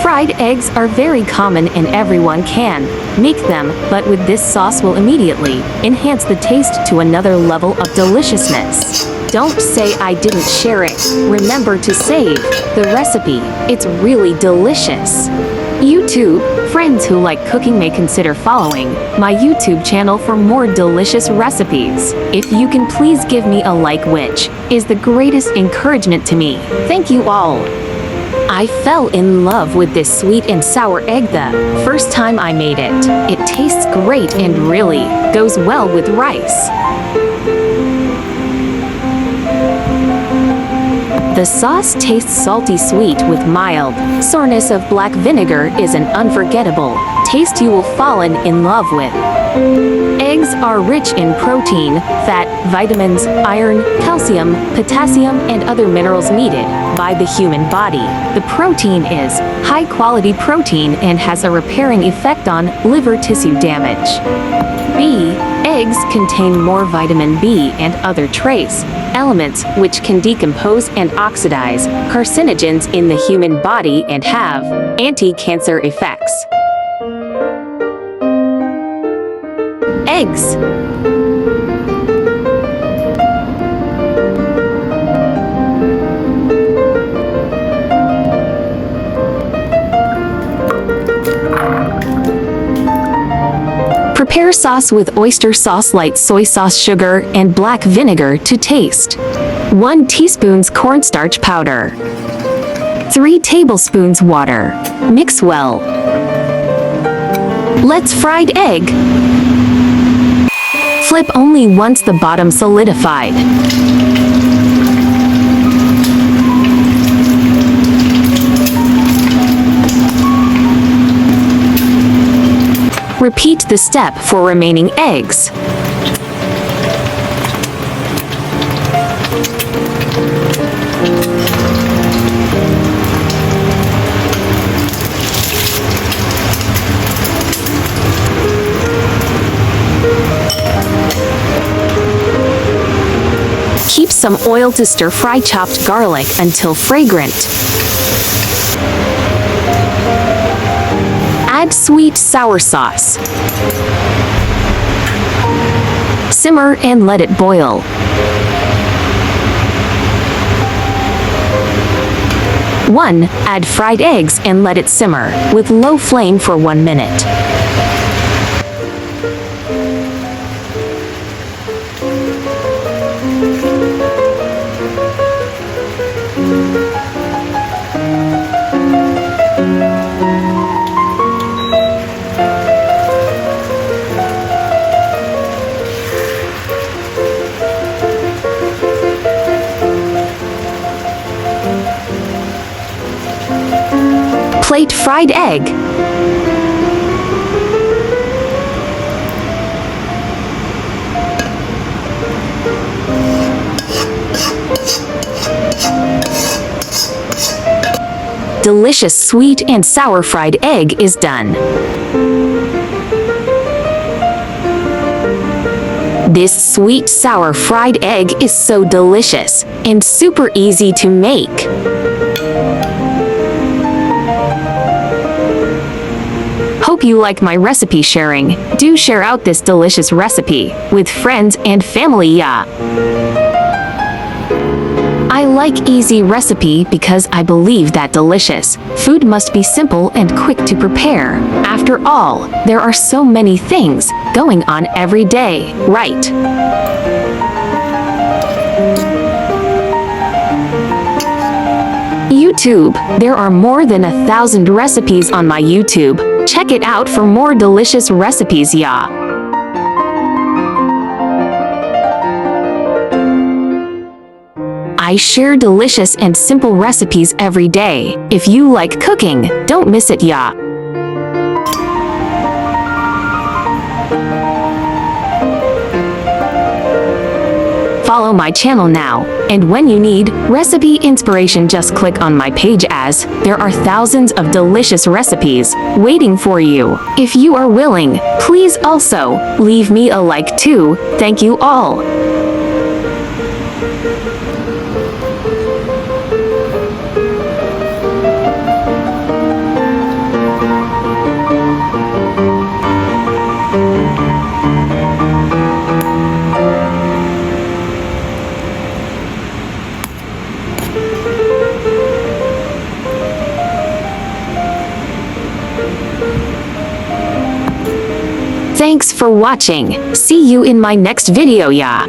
Fried eggs are very common and everyone can make them, but with this sauce will immediately enhance the taste to another level of deliciousness. Don't say I didn't share it. Remember to save the recipe. It's really delicious. YouTube, friends who like cooking may consider following my YouTube channel for more delicious recipes. If you can please give me a like, which is the greatest encouragement to me. Thank you all. I fell in love with this sweet and sour egg the first time I made it. It tastes great and really goes well with rice. The sauce tastes salty sweet with mild sourness of black vinegar is an unforgettable taste you will fall in love with. Eggs are rich in protein, fat, vitamins, iron, calcium, potassium, and other minerals needed by the human body. The protein is high-quality protein and has a repairing effect on liver tissue damage. B. Eggs contain more vitamin B and other trace elements which can decompose and oxidize carcinogens in the human body and have anti-cancer effects. Eggs. Prepare sauce with oyster sauce, light soy sauce, sugar, and black vinegar to taste. 1 teaspoon cornstarch powder. 3 tablespoons water. Mix well. Let's fried egg. Flip only once the bottom solidified. Repeat the step for remaining eggs. Keep some oil to stir fry chopped garlic until fragrant. Add sweet sour sauce. Simmer and let it boil. Add fried eggs and let it simmer with low flame for 1 minute. Plate fried egg. Delicious sweet and sour fried egg is done. This sweet sour fried egg is so delicious and super easy to make. Hope you like my recipe sharing. Do share out this delicious recipe with friends and family, yeah. I like easy recipe because I believe that delicious food must be simple and quick to prepare. After all, there are so many things going on every day, right? YouTube. There are more than 1,000 recipes on my YouTube. Check it out for more delicious recipes, yeah. I share delicious and simple recipes every day. If you like cooking, don't miss it, yeah. Follow my channel now, and when you need recipe inspiration, just click on my page, as there are thousands of delicious recipes waiting for you. If you are willing, please also leave me a like too. Thank you all. Thanks for watching. See you in my next video, ya.